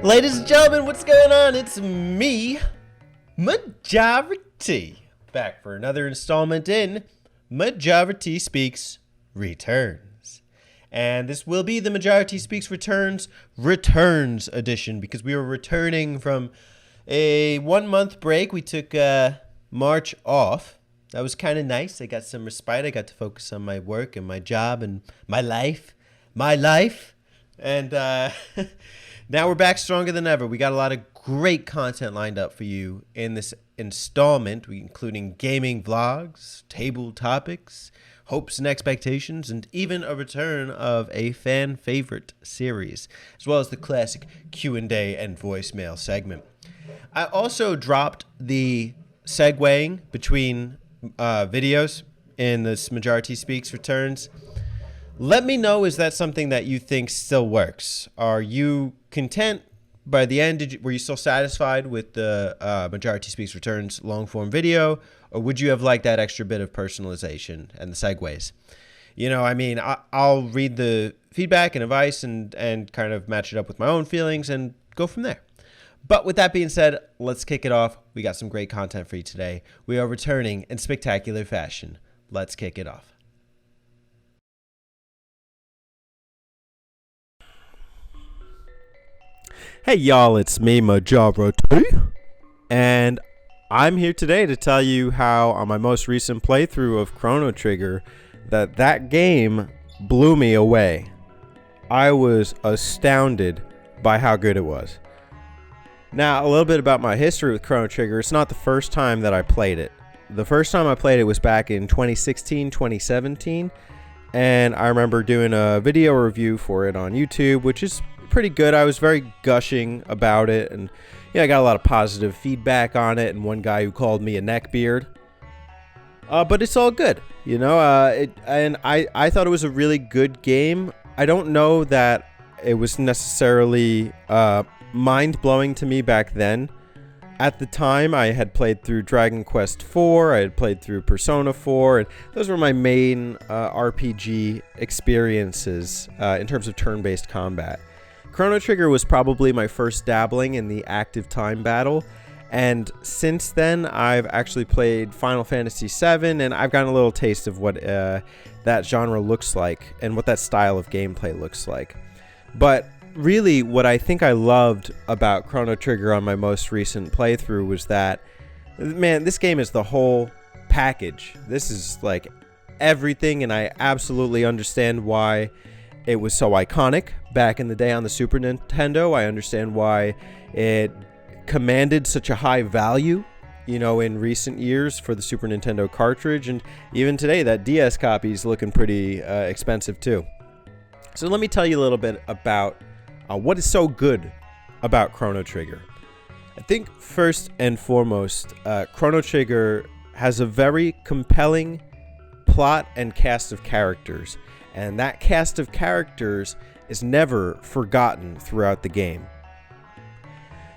Ladies and gentlemen, what's going on? It's me, Majority, back for another installment in Majority Speaks Returns. And this will be the Majority Speaks Returns edition, because we were returning from a 1 month break. We took March off. That was kind of nice. I got some respite. I got to focus on my work and my job and my life. And now we're back stronger than ever. We got a lot of great content lined up for you in this installment, including gaming vlogs, table topics, hopes and expectations, and even a return of a fan favorite series, as well as the classic Q&A and voicemail segment. I also dropped the segueing between videos in this Majority Speaks Returns. Let me know, is that something that you think still works? Are you content by the end? Were you still satisfied with the Majority Speaks Returns long form video? Or would you have liked that extra bit of personalization and the segues? You know, I mean, I'll read the feedback and advice and kind of match it up with my own feelings and go from there. But with that being said, let's kick it off. We got some great content for you today. We are returning in spectacular fashion. Let's kick it off. Hey y'all, it's me, Majora, and I'm here today to tell you how on my most recent playthrough of Chrono Trigger that game blew me away. I was astounded by how good it was. Now, a little bit about my history with Chrono Trigger. It's not the first time that I played it. The first time I played it was back in 2016, 2017, and I remember doing a video review for it on YouTube, which is pretty good. I was very gushing about it, and I got a lot of positive feedback on it, and one guy who called me a neckbeard. But it's all good, I thought it was a really good game. I don't know that it was necessarily mind-blowing to me back then. At the time, I had played through Dragon Quest IV, I had played through Persona 4, and those were my main RPG experiences in terms of turn-based combat. Chrono Trigger was probably my first dabbling in the active time battle, and since then I've actually played Final Fantasy VII, and I've gotten a little taste of what that genre looks like and what that style of gameplay looks like. But really, what I think I loved about Chrono Trigger on my most recent playthrough was that, man, this game is the whole package. This is like everything, and I absolutely understand why it was so iconic back in the day on the Super Nintendo. I understand why it commanded such a high value, in recent years for the Super Nintendo cartridge. And even today, that DS copy is looking pretty expensive too. So let me tell you a little bit about what is so good about Chrono Trigger. I think first and foremost, Chrono Trigger has a very compelling plot and cast of characters. And that cast of characters is never forgotten throughout the game.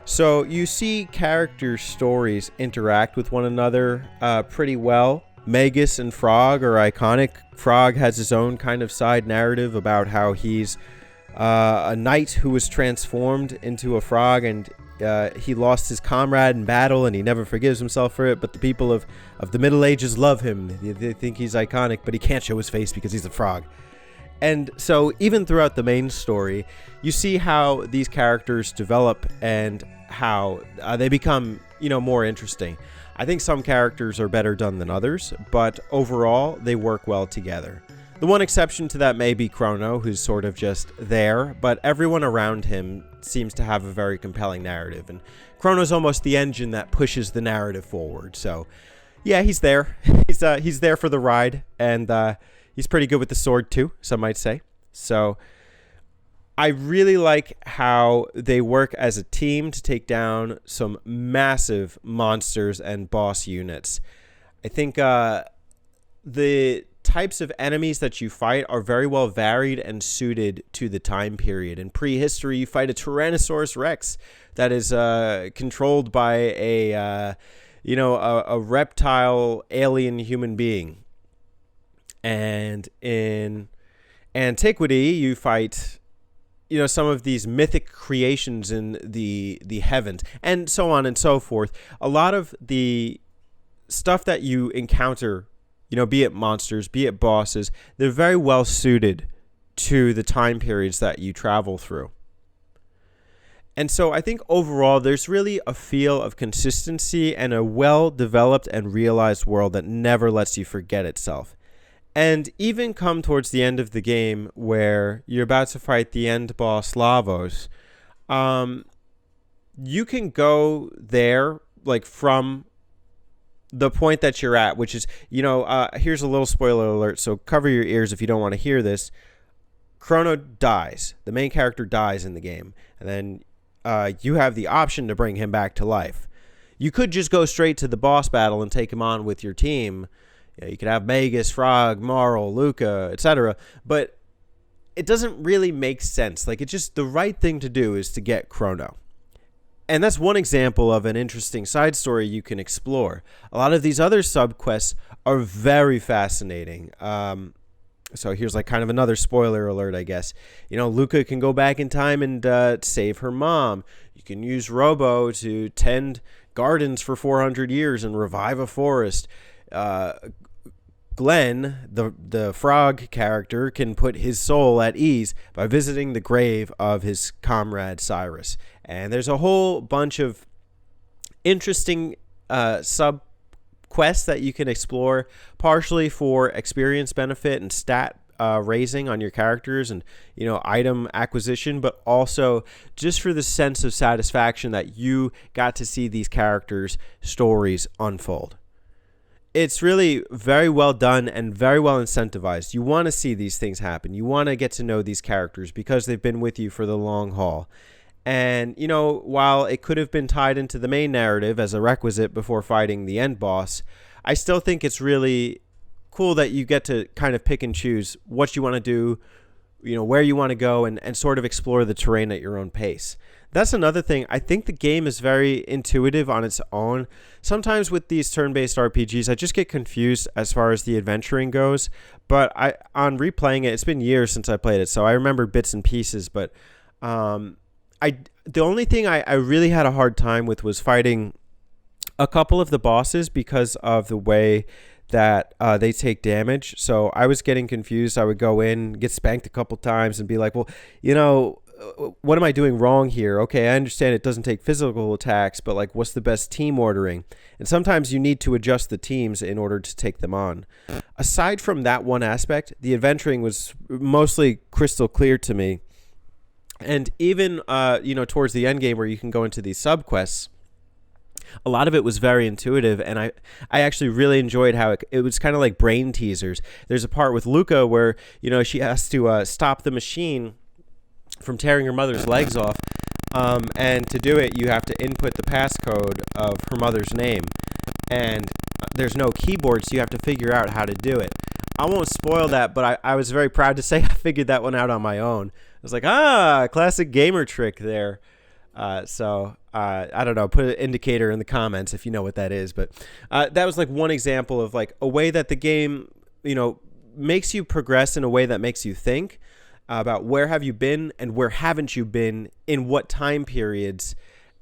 So you see character stories interact with one another pretty well. Magus and Frog are iconic. Frog has his own kind of side narrative about how he's a knight who was transformed into a frog, and he lost his comrade in battle, and he never forgives himself for it. But the people of the Middle Ages love him. They think he's iconic, but he can't show his face because he's a frog. And so even throughout the main story, you see how these characters develop and how they become, more interesting. I think some characters are better done than others, but overall, they work well together. The one exception to that may be Chrono, who's sort of just there, but everyone around him seems to have a very compelling narrative, and Chrono's almost the engine that pushes the narrative forward. So, yeah, he's there. He's there for the ride, and he's pretty good with the sword too, some might say. So I really like how they work as a team to take down some massive monsters and boss units. I think the types of enemies that you fight are very well varied and suited to the time period. In prehistory, you fight a Tyrannosaurus Rex that is controlled by a reptile alien human being. And in antiquity, you fight some of these mythic creations in the heavens, and so on and so forth. A lot of the stuff that you encounter, be it monsters, be it bosses, they're very well suited to the time periods that you travel through. And so I think overall there's really a feel of consistency and a well-developed and realized world that never lets you forget itself. And even come towards the end of the game where you're about to fight the end boss Lavos, you can go there like from the point that you're at, which is, here's a little spoiler alert, so cover your ears if you don't want to hear this. Chrono dies. The main character dies in the game. And then you have the option to bring him back to life. You could just go straight to the boss battle and take him on with your team. You could have Magus, Frog, Marl, Luca, etc. But it doesn't really make sense. Like, it's just the right thing to do is to get Chrono. And that's one example of an interesting side story you can explore. A lot of these other subquests are very fascinating. So here's like kind of another spoiler alert, I guess. Luca can go back in time and save her mom. You can use Robo to tend gardens for 400 years and revive a forest. Glenn, the frog character, can put his soul at ease by visiting the grave of his comrade Cyrus. And there's a whole bunch of interesting sub-quests that you can explore, partially for experience benefit and stat raising on your characters and, item acquisition, but also just for the sense of satisfaction that you got to see these characters' stories unfold. It's really very well done and very well incentivized. You want to see these things happen. You want to get to know these characters because they've been with you for the long haul. And, while it could have been tied into the main narrative as a requisite before fighting the end boss, I still think it's really cool that you get to kind of pick and choose what you want to do, where you want to go, and sort of explore the terrain at your own pace. That's another thing. I think the game is very intuitive on its own. Sometimes with these turn-based RPGs, I just get confused as far as the adventuring goes. But on replaying it, it's been years since I played it, so I remember bits and pieces. But the only thing I really had a hard time with was fighting a couple of the bosses because of the way that they take damage. So I was getting confused. I would go in, get spanked a couple times, and be like, well, what am I doing wrong here? Okay, I understand it doesn't take physical attacks, but like, what's the best team ordering? And sometimes you need to adjust the teams in order to take them on. Aside from that one aspect, the adventuring was mostly crystal clear to me. And even, towards the end game where you can go into these subquests, a lot of it was very intuitive, and I actually really enjoyed how it was kind of like brain teasers. There's a part with Luca where, she has to stop the machine from tearing her mother's legs off, and to do it you have to input the passcode of her mother's name, and there's no keyboard, so you have to figure out how to do it. I won't spoil that, but I was very proud to say I figured that one out on my own. I was like, classic gamer trick there. So I don't know, put an indicator in the comments if you know what that is, but that was like one example of like a way that the game makes you progress in a way that makes you think about where have you been and where haven't you been in what time periods,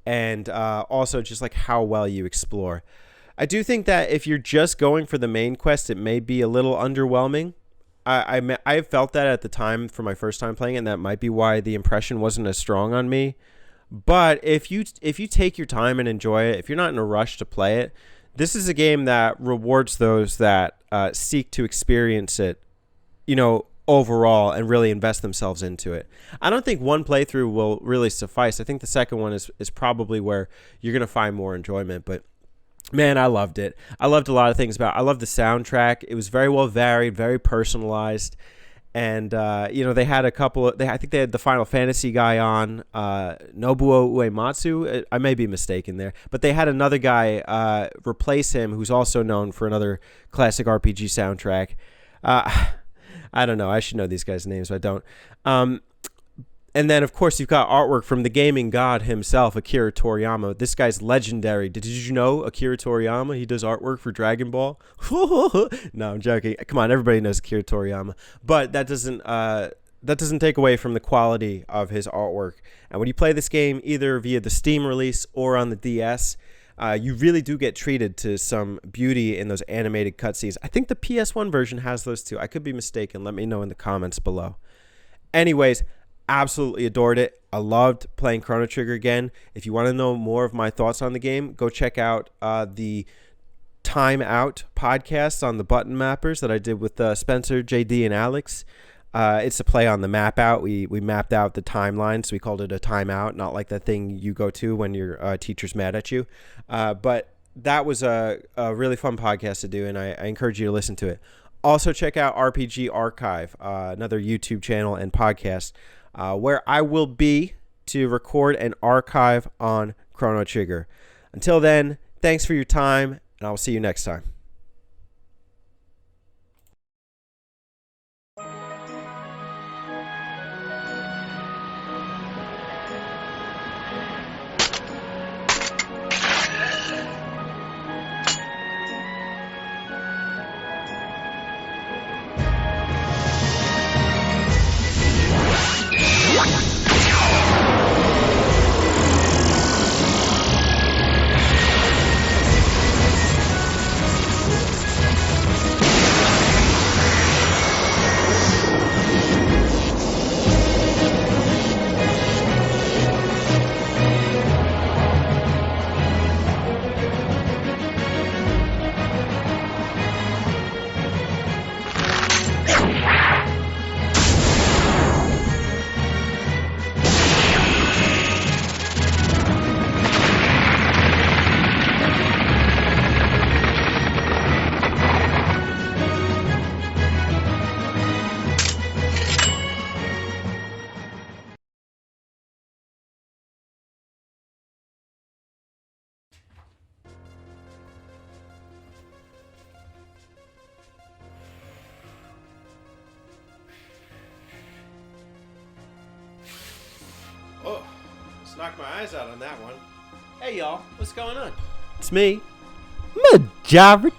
and also just like how well you explore. I do think that if you're just going for the main quest, it may be a little underwhelming. I felt that at the time for my first time playing it, and that might be why the impression wasn't as strong on me. But if you take your time and enjoy it, if you're not in a rush to play it, this is a game that rewards those that seek to experience it, overall, and really invest themselves into it. I don't think one playthrough will really suffice. I think the second one is probably where you're going to find more enjoyment. But man, I loved it. I loved a lot of things about it. I loved the soundtrack. It was very well varied, very personalized. And, they had a couple of, I think they had the Final Fantasy guy on, Nobuo Uematsu. I may be mistaken there, but they had another guy replace him who's also known for another classic RPG soundtrack. I don't know. I should know these guys' names, but I don't. And then, of course, you've got artwork from the gaming god himself, Akira Toriyama. This guy's legendary. Did you know Akira Toriyama? He does artwork for Dragon Ball. No, I'm joking. Come on, everybody knows Akira Toriyama. But that doesn't that doesn't take away from the quality of his artwork. And when you play this game, either via the Steam release or on the DS, you really do get treated to some beauty in those animated cutscenes. I think the PS1 version has those too. I could be mistaken. Let me know in the comments below. Anyways, absolutely adored it. I loved playing Chrono Trigger again. If you want to know more of my thoughts on the game, go check out the Time Out podcast on the button mappers that I did with Spencer, JD, and Alex. It's a play on the map out. We mapped out the timeline, so we called it a timeout, not like that thing you go to when your teacher's mad at you. But that was a really fun podcast to do, and I encourage you to listen to it. Also, check out RPG Archive, another YouTube channel and podcast, where I will be to record an archive on Chrono Trigger. Until then, thanks for your time, and I'll see you next time. Oh, just knocked my eyes out on that one. Hey y'all, what's going on? It's me, Majora,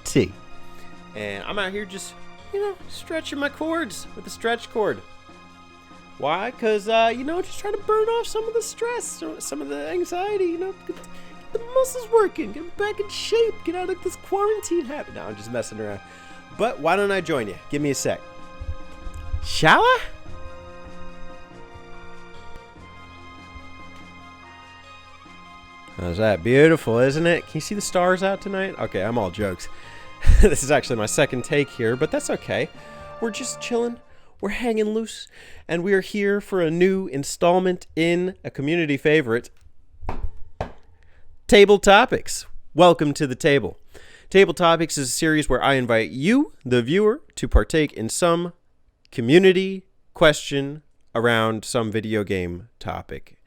and I'm out here just, stretching my cords with a stretch cord. Why? Because, just trying to burn off some of the stress, some of the anxiety, get the muscles working, get back in shape, get out of this quarantine habit. No, I'm just messing around. But why don't I join you? Give me a sec. Shall I? How's that? Beautiful, isn't it? Can you see the stars out tonight? Okay, I'm all jokes. This is actually my second take here, but that's okay. We're just chilling. We're hanging loose. And we are here for a new installment in a community favorite, Table Topics. Welcome to the table. Table Topics is a series where I invite you, the viewer, to partake in some community question around some video game topic.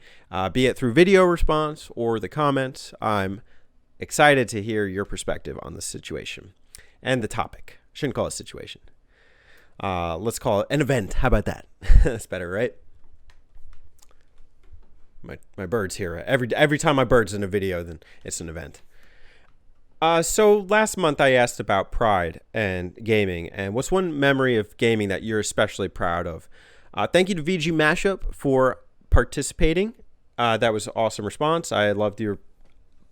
Be it through video response or the comments. I'm excited to hear your perspective on the situation and the topic. Shouldn't call it a situation. Let's call it an event. How about that? That's better, right? My bird's here. Every time my bird's in a video, then it's an event. So last month I asked about pride and gaming, and what's one memory of gaming that you're especially proud of? Thank you to VG Mashup for participating. That was an awesome response. I loved your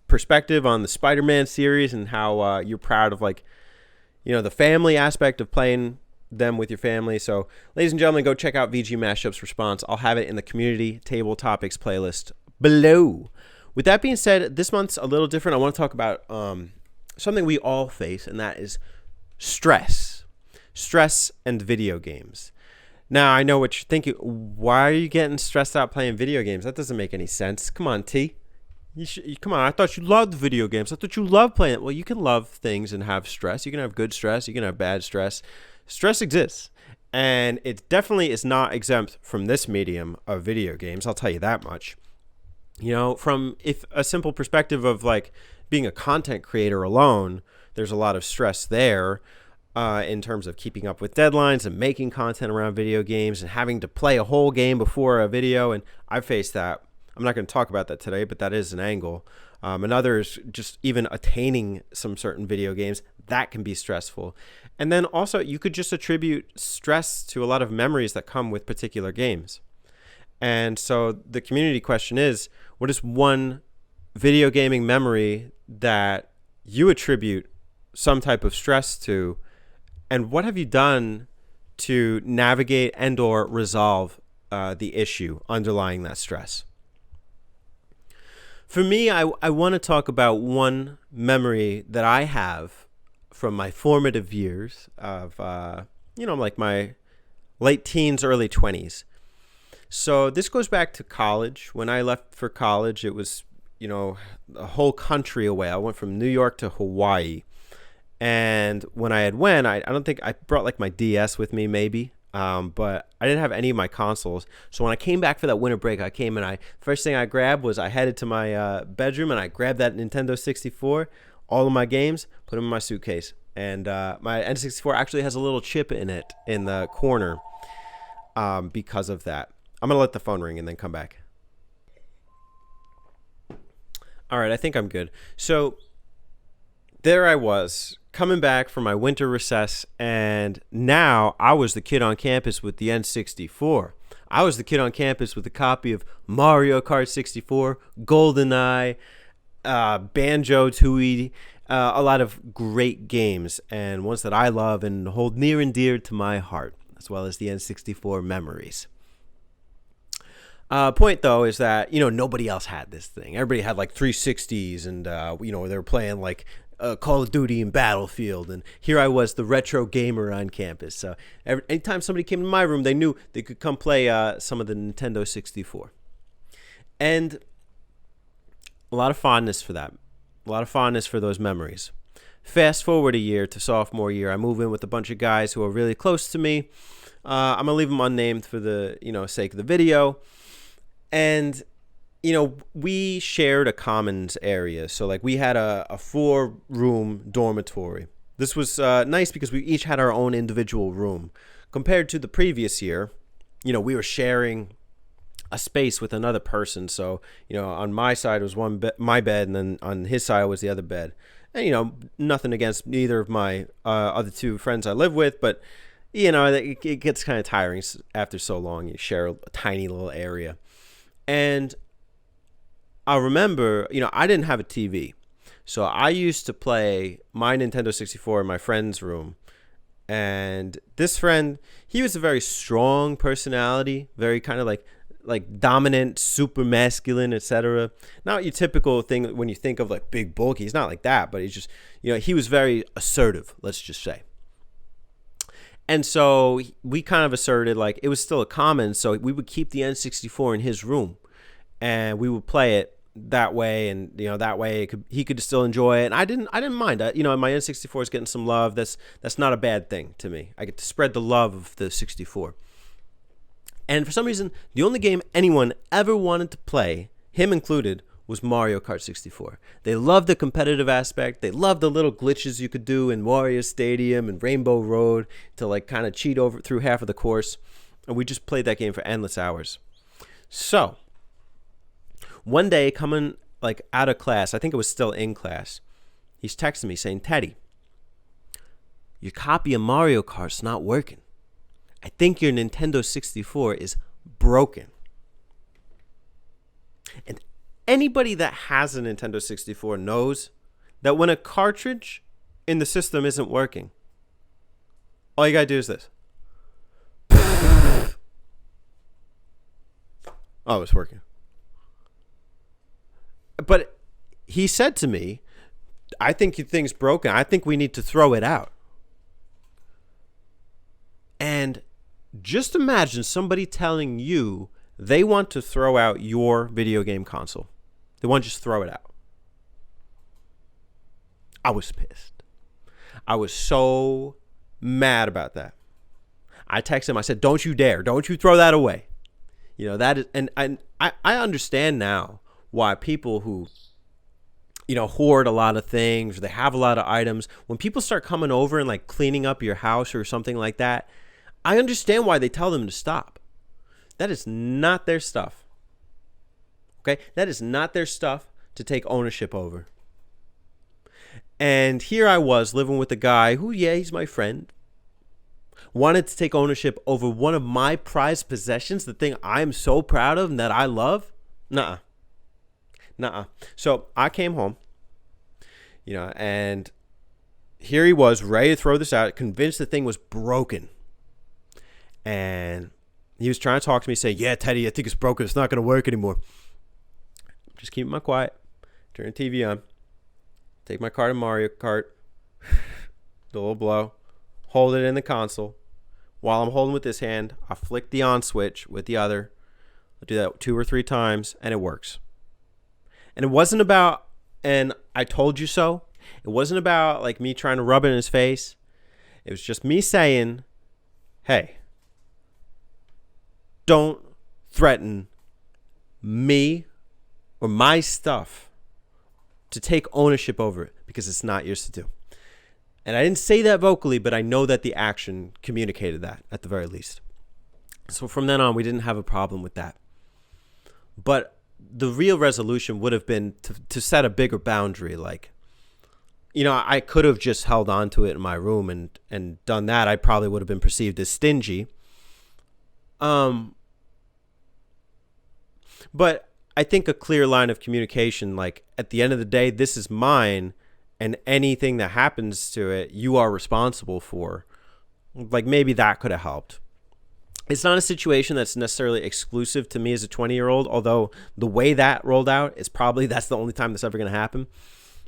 perspective on the Spider-Man series and how you're proud of the family aspect of playing them with your family. So, ladies and gentlemen, go check out VG Mashup's response. I'll have it in the community table topics playlist below. With that being said, this month's a little different. I want to talk about something we all face, and that is stress. Stress and video games. Now, I know what you're thinking. Why are you getting stressed out playing video games? That doesn't make any sense. Come on, T. Come on, I thought you loved video games. I thought you loved playing it. Well, you can love things and have stress. You can have good stress. You can have bad stress. Stress exists. And it definitely is not exempt from this medium of video games. I'll tell you that much. From if a simple perspective of being a content creator alone, there's a lot of stress there. In terms of keeping up with deadlines and making content around video games and having to play a whole game before a video. And I've faced that I'm not going to talk about that today, but that is an angle. Another is just even attaining some certain video games. That can be stressful. And then also, you could just attribute stress to a lot of memories that come with particular games. And so the community question is, what is one video gaming memory that you attribute some type of stress to? And what have you done to navigate and or resolve the issue underlying that stress? For me, I want to talk about one memory that I have from my formative years of, like my late teens, early 20s. So this goes back to college. When I left for college, it was, a whole country away. I went from New York to Hawaii. And when I I don't think I brought like my DS with me, maybe. But I didn't have any of my consoles. So when I came back for that winter break, first thing I grabbed was I headed to my bedroom and I grabbed that Nintendo 64, all of my games, put them in my suitcase. And my N64 actually has a little chip in it in the corner because of that. I'm going to let the phone ring and then come back. All right, I think I'm good. So there I was, coming back from my winter recess, and now I was the kid on campus with the N64. I was the kid on campus with a copy of Mario Kart 64, GoldenEye, Banjo-Tooie, a lot of great games, and ones that I love and hold near and dear to my heart, as well as the N64 memories. Point, though, is that, nobody else had this thing. Everybody had, like, 360s, and, they were playing, like, Call of Duty and Battlefield, and here I was, the retro gamer on campus. So anytime somebody came to my room, they knew they could come play some of the Nintendo 64. And a lot of fondness for that. A lot of fondness for those memories. Fast forward a year to sophomore year, I move in with a bunch of guys who are really close to me. I'm going to leave them unnamed for the sake of the video. And we shared a commons area. So, like, we had a 4-room dormitory. This was nice because we each had our own individual room. Compared to the previous year, we were sharing a space with another person. So, on my side was my bed, and then on his side was the other bed. And, nothing against neither of my other two friends I live with, but, it gets kind of tiring after so long. You share a tiny little area. And I remember, I didn't have a TV. So I used to play my Nintendo 64 in my friend's room. And this friend, he was a very strong personality, very kind of like dominant, super masculine, etc. Not your typical thing when you think of like big bulky. He's not like that, but he's just, he was very assertive, let's just say. And so we kind of asserted like it was still a common, so we would keep the N64 in his room, and we would play it that way, and that way he could still enjoy it. And I didn't mind. My N64 is getting some love. That's not a bad thing to me. I get to spread the love of the 64. And for some reason, the only game anyone ever wanted to play, him included, was Mario Kart 64. They loved the competitive aspect. They loved the little glitches you could do in Wario Stadium and Rainbow Road to like kind of cheat over through half of the course. And we just played that game for endless hours. So one day coming like out of class, I think it was still in class, he's texting me saying, "Teddy, your copy of Mario Kart's not working. I think your Nintendo 64 is broken." And anybody that has a Nintendo 64 knows that when a cartridge in the system isn't working, all you gotta do is this. Oh, it's working. But he said to me, "I think your thing's broken. I think we need to throw it out." And just imagine somebody telling you they want to throw out your video game console. They want to just throw it out. I was pissed. I was so mad about that. I texted him. I said, "Don't you dare. Don't you throw that away." That is, and I understand now why people who, hoard a lot of things, or they have a lot of items, when people start coming over and like cleaning up your house or something like that, I understand why they tell them to stop. That is not their stuff. Okay? That is not their stuff to take ownership over. And here I was living with a guy who, yeah, he's my friend, wanted to take ownership over one of my prized possessions, the thing I'm so proud of and that I love. Nuh-uh. So I came home, and here he was ready to throw this out, convinced the thing was broken. And he was trying to talk to me, say, yeah, Teddy, I think it's broken. It's not going to work anymore. Just keeping my quiet. Turn the TV on. Take my card in Mario Kart. The little blow. Hold it in the console. While I'm holding with this hand, I flick the on switch with the other. I do that 2 or 3 times, and it works. And it wasn't about, and I told you so. It wasn't about like me trying to rub it in his face. It was just me saying, hey, don't threaten me or my stuff to take ownership over it because it's not yours to do. And I didn't say that vocally, but I know that the action communicated that at the very least. So from then on, we didn't have a problem with that. But the real resolution would have been to set a bigger boundary. Like, I could have just held on to it in my room and done that. I probably would have been perceived as stingy. But I think a clear line of communication, like at the end of the day, this is mine, and anything that happens to it, you are responsible for. Like maybe that could have helped. It's not a situation that's necessarily exclusive to me as a 20-year-old, although the way that rolled out is probably that's the only time that's ever going to happen.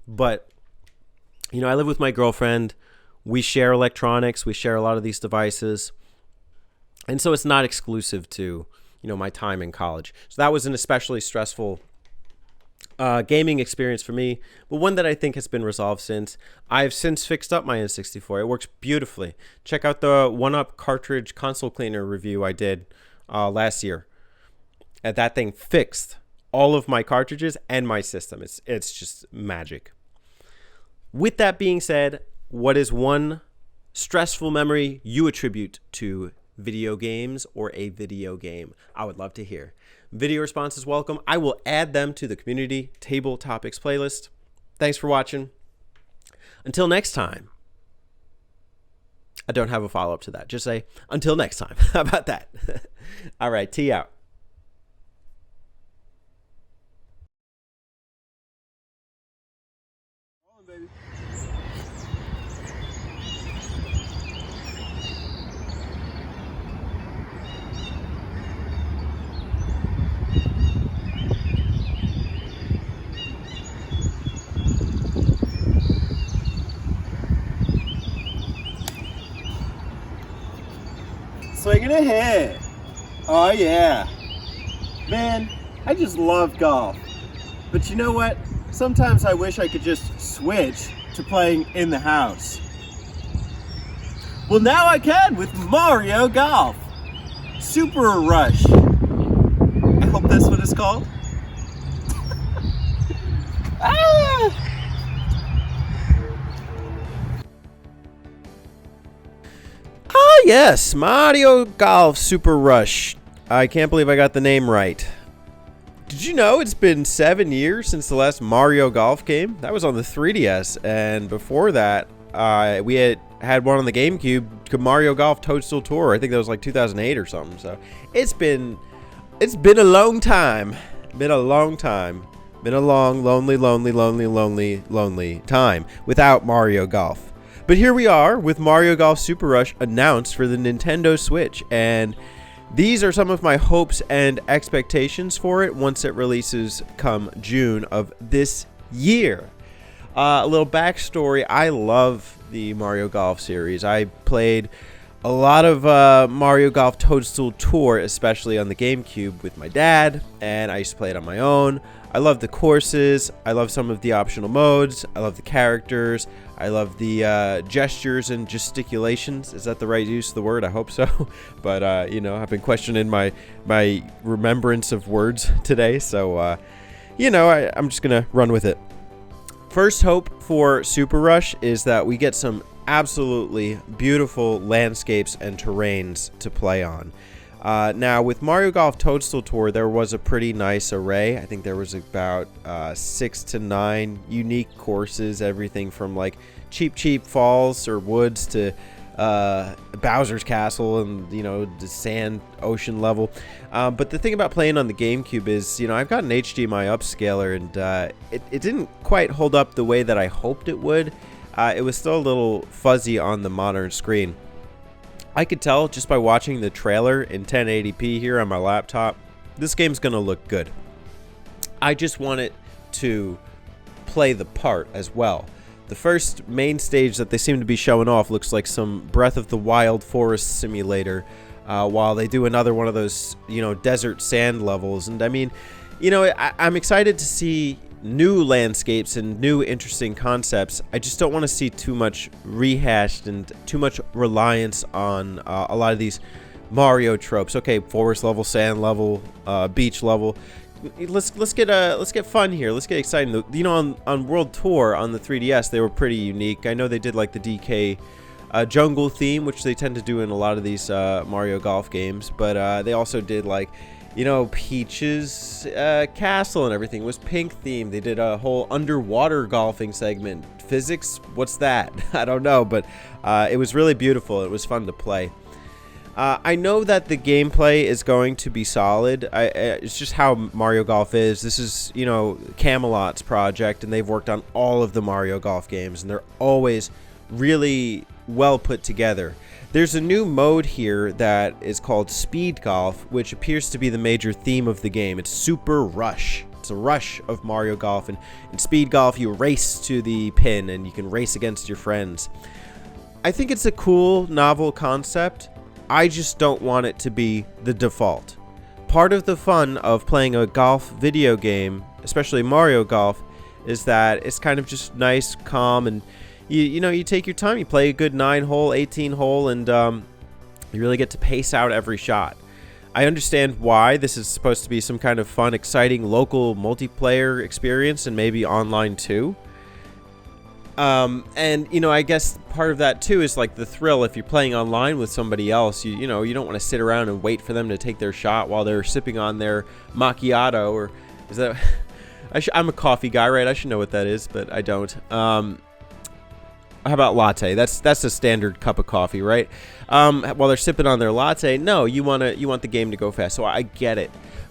But, I live with my girlfriend. We share electronics. We share a lot of these devices. And so it's not exclusive to, my time in college. So that was an especially stressful gaming experience for me, but one that I think has been resolved since. I've since fixed up my N64. It works beautifully. Check out the 1UP cartridge console cleaner review I did last year. And that thing fixed all of my cartridges and my system. It's just magic. With that being said, what is one stressful memory you attribute to video games or a video game? I would love to hear. Video responses welcome. I will add them to the community table topics playlist. Thanks for watching. Until next time. I don't have a follow-up to that. Just say, until next time. How about that? All right, T out. Swinging a hit. Oh yeah. Man, I just love golf. But you know what? Sometimes I wish I could just switch to playing in the house. Well, now I can with Mario Golf. Super Rush. I hope that's what it's called. Ah! Yes, Mario Golf Super Rush. I can't believe I got the name right. Did you know it's been 7 years since the last Mario Golf game? That was on the 3DS, and before that, we had one on the GameCube, Mario Golf Toadstool Tour. I think that was like 2008 or something. So it's been a long time. Been a long time. Been a long, lonely time without Mario Golf. But here we are with Mario Golf Super Rush announced for the Nintendo Switch, and these are some of my hopes and expectations for it once it releases come June of this year. A little backstory, I love the Mario Golf series. I played a lot of Mario Golf Toadstool Tour, especially on the GameCube with my dad, and I used to play it on my own. I love the courses. I love some of the optional modes. I love the characters. I love the gestures and gesticulations. Is that the right use of the word? I hope so. But, I've been questioning my remembrance of words today. So, I'm just going to run with it. First hope for Super Rush is that we get some absolutely beautiful landscapes and terrains to play on. Now, with Mario Golf Toadstool Tour, there was a pretty nice array. I think there was about 6 to 9 unique courses, everything from like cheap falls or woods to Bowser's Castle and, you know, the sand ocean level. But the thing about playing on the GameCube is, you know, I've got an HDMI upscaler, and it didn't quite hold up the way that I hoped it would. It was still a little fuzzy on the modern screen. I could tell just by watching the trailer in 1080p here on my laptop, this game's going to look good. I just want it to play the part as well. The first main stage that they seem to be showing off looks like some Breath of the Wild forest simulator, while they do another one of those, you know, desert sand levels. And I mean, you know, I'm excited to see new landscapes and new interesting concepts. I just don't want to see too much rehashed and too much reliance on a lot of these Mario tropes. Okay, forest level, sand level, beach level. Let's get fun here. Let's get exciting. You know, on World Tour on the 3DS, they were pretty unique. I know they did like the DK jungle theme, which they tend to do in a lot of these Mario Golf games, but they also did like, you know, Peach's castle and everything was pink themed. They did a whole underwater golfing segment. Physics? What's that? I don't know, but it was really beautiful. It was fun to play. I know that the gameplay is going to be solid. It's just how Mario Golf is. This is, you know, Camelot's project, and they've worked on all of the Mario Golf games, and they're always really well put together. There's a new mode here that is called Speed Golf, which appears to be the major theme of the game. It's Super Rush. It's a rush of Mario Golf, and in Speed Golf you race to the pin and you can race against your friends. I think it's a cool, novel concept. I just don't want it to be the default. Part of the fun of playing a golf video game, especially Mario Golf, is that it's kind of just nice, calm, and you know, you take your time, you play a good 9-hole, 18-hole, and you really get to pace out every shot. I understand why this is supposed to be some kind of fun, exciting local multiplayer experience, and maybe online too. And, you know, I guess part of that too is like the thrill. If you're playing online with somebody else, you know, you don't want to sit around and wait for them to take their shot while they're sipping on their macchiato, or is that... I'm a coffee guy, right? I should know what that is, but I don't. How about latte? That's a standard cup of coffee, right? While they're sipping on their latte, no, you want the game to go fast. So I get it,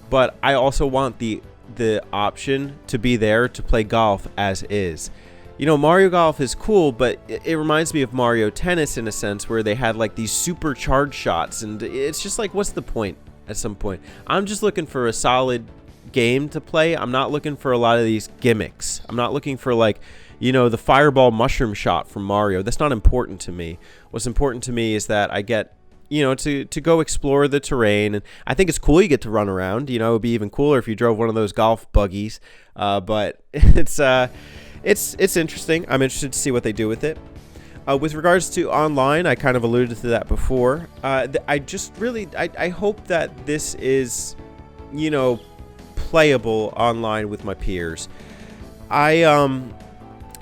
but I also want the option to be there to play golf as is. You know, Mario Golf is cool, but it reminds me of Mario Tennis in a sense, where they had like these supercharged shots, and it's just like, what's the point at some point? I'm just looking for a solid game to play. I'm not looking for a lot of these gimmicks. I'm not looking for, like, you know, the fireball mushroom shot from Mario. That's not important to me. What's important to me is that I get, you know, to go explore the terrain. And I think it's cool you get to run around. You know, it would be even cooler if you drove one of those golf buggies. But it's interesting. I'm interested to see what they do with it. With regards to online, I kind of alluded to that before. I just really, I hope that this is, you know, playable online with my peers. I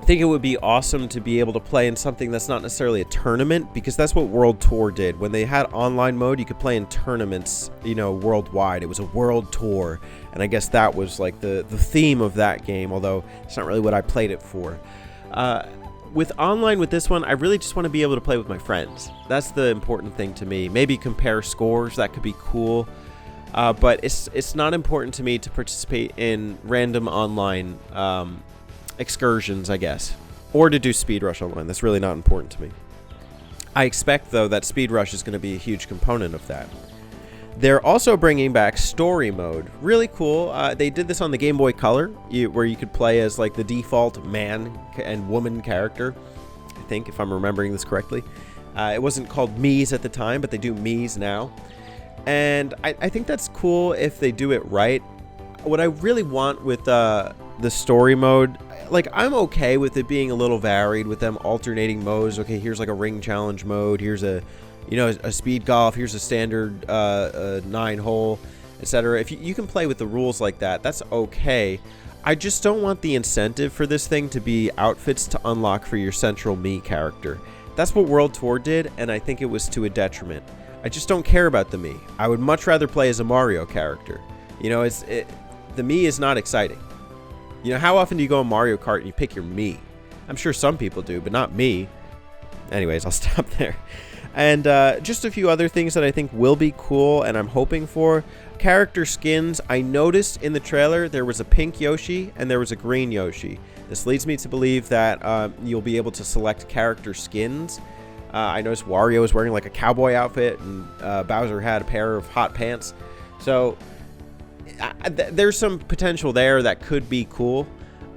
think it would be awesome to be able to play in something that's not necessarily a tournament, because that's what World Tour did. When they had online mode, you could play in tournaments, you know, worldwide. It was a World Tour, and I guess that was like the theme of that game, although it's not really what I played it for. With online, with this one, I really just want to be able to play with my friends. That's the important thing to me. Maybe compare scores, that could be cool. But it's not important to me to participate in random online excursions, I guess, or to do Speed Rush online. That's really not important to me. I expect, though, that Speed Rush is going to be a huge component of that. They're also bringing back story mode. Really cool. They did this on the Game Boy Color, where you could play as like the default man and woman character, I think, if I'm remembering this correctly. It wasn't called Mii's at the time, but they do Mii's now. And I think that's cool if they do it right. What I really want with the story mode, like, I'm okay with it being a little varied, with them alternating modes. Okay, here's like a ring challenge mode, here's a speed golf, here's a standard 9-hole, etc. If you can play with the rules like that, that's okay. I just don't want the incentive for this thing to be outfits to unlock for your central Mii character. That's what World Tour did, and I think it was to a detriment. I just don't care about the Mii. I would much rather play as a Mario character. You know, the Mii is not exciting. You know, how often do you go on Mario Kart and you pick your Mii? I'm sure some people do, but not me. Anyways, I'll stop there. And just a few other things that I think will be cool and I'm hoping for. Character skins. I noticed in the trailer there was a pink Yoshi and there was a green Yoshi. This leads me to believe that you'll be able to select character skins. I noticed Wario was wearing like a cowboy outfit and Bowser had a pair of hot pants. So there's some potential there that could be cool.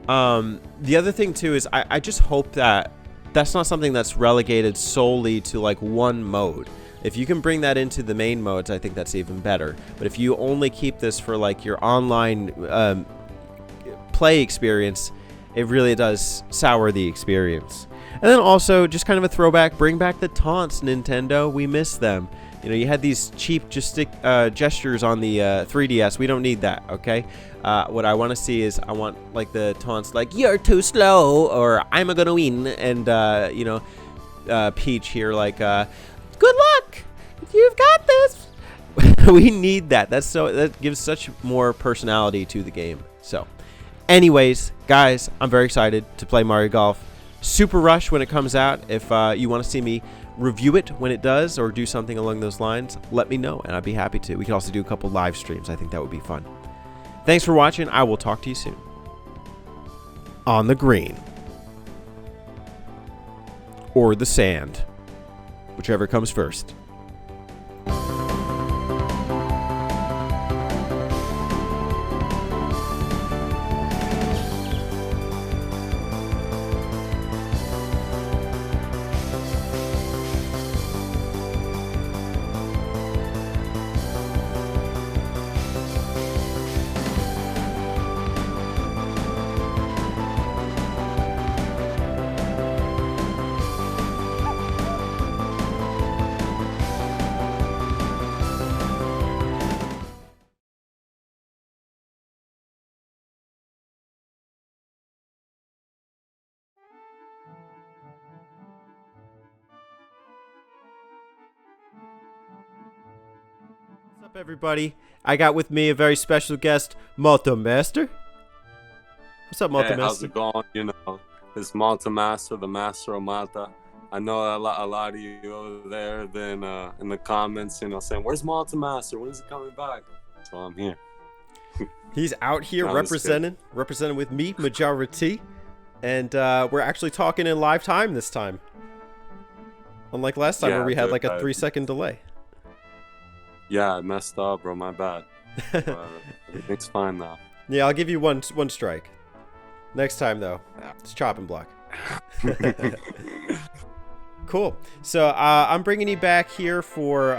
The other thing too is I just hope that that's not something that's relegated solely to like one mode. If you can bring that into the main modes, I think that's even better. But if you only keep this for like your online play experience, it really does sour the experience. And then also, just kind of a throwback, bring back the taunts, Nintendo. We miss them. You know, you had these cheap gestures on the 3DS. We don't need that, okay? What I want to see is I want, like, the taunts like, you're too slow, or I'm gonna win. And, you know, Peach here like, good luck! You've got this! We need that. That gives such more personality to the game. So, anyways, guys, I'm very excited to play Mario Golf. Super Rush when it comes out. If you want to see me review it when it does or do something along those lines, let me know and I'd be happy to. We can also do a couple live streams. I think that would be fun. Thanks for watching. I will talk to you soon. On the green. Or the sand. Whichever comes first. What's up, everybody? I got with me a very special guest, Malta Master. What's up, Malta Hey, Master? how's it going? You know, it's Malta Master, the Master of Malta. I know a lot of you over there been in the comments, you know, saying, "Where's Malta Master? When is he coming back?" So I'm here. He's out here No, representing with me, Majora T, and we're actually talking in live time this time. Unlike last time Yeah, where we had dude, like a 3-second delay. Yeah, I messed up, bro. My bad. Everything's fine now. Yeah, I'll give you one strike. Next time though, it's chopping block. Cool. So I'm bringing you back here for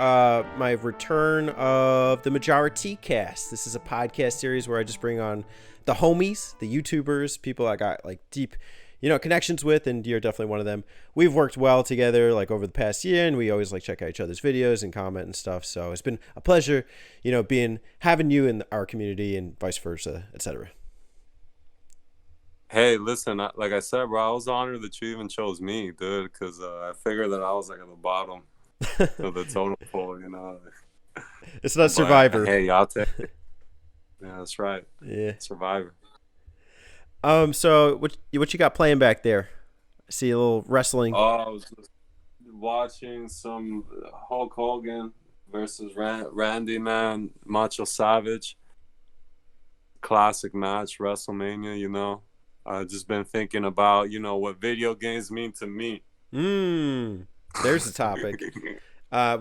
my return of the Majora T Cast. This is a podcast series where I just bring on the homies, the YouTubers, people I got like deep, you know, connections with, and you're definitely one of them. We've worked well together like over the past year, and we always like check out each other's videos and comment and stuff. So it's been a pleasure, you know, having you in our community and vice versa, etc. Hey, listen, like I said, bro, I was honored that you even chose me, dude, because I figured that I was like at the bottom of the totem pole, you know. It's not Survivor. But, hey, I'll take it. Yeah, that's right. Yeah. Survivor. So what you got playing back there? I see a little wrestling. Oh, I was just watching some Hulk Hogan versus Randy, man, Macho Savage. Classic match, WrestleMania, you know. I've just been thinking about, you know, what video games mean to me. There's the topic.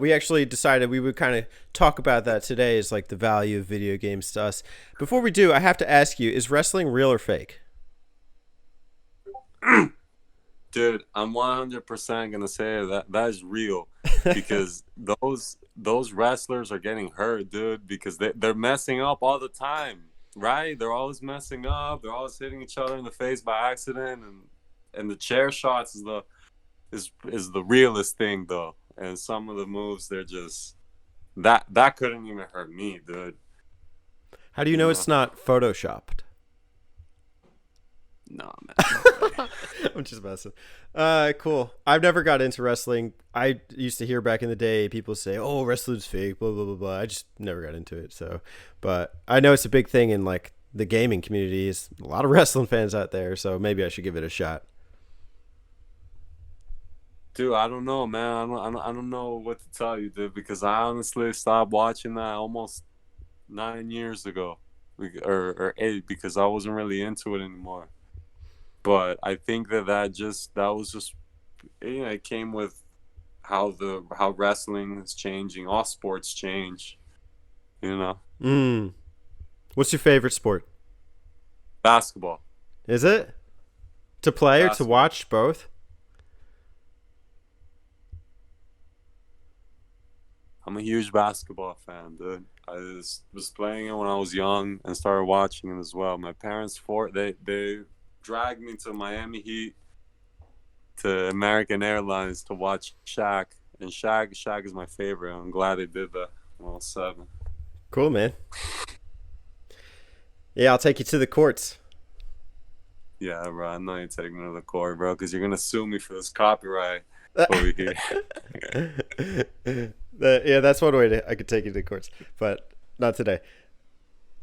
We actually decided we would kind of talk about that today, is like the value of video games to us. Before we do, I have to ask you, is wrestling real or fake? Dude, I'm 100% gonna say that is real, because those wrestlers are getting hurt, dude, because they're messing up all the time, right? They're always messing up. They're always hitting each other in the face by accident, and the chair shots is the realest thing, though. And some of the moves, they're just that couldn't even hurt me, dude. How do you know it's not photoshopped? No, man, no way. I'm just messing. Cool. I've never got into wrestling. I used to hear back in the day people say, "Oh, wrestling's fake," blah blah blah blah. I just never got into it. So, but I know it's a big thing in like the gaming community. Is a lot of wrestling fans out there. So maybe I should give it a shot. Dude, I don't know, man. I don't know what to tell you, dude, because I honestly stopped watching that almost 9 years ago, or eight, because I wasn't really into it anymore. But I think that was just, it came with how wrestling is changing. All sports change, you know. Mm. What's your favorite sport? Basketball, Is it to play or to basketball. watch? Both. I'm a huge basketball fan, dude. I just was playing it when I was young and started watching it as well. My parents they dragged me to Miami Heat, to American Airlines to watch Shaq, and Shaq is my favorite. I'm glad they did that when I was 7. Cool, man. Yeah, I'll take you to the courts. Yeah, bro. I know you take me to the court, bro, because you're gonna sue me for this copyright over here. Yeah, that's one way I could take you to the courts, but not today.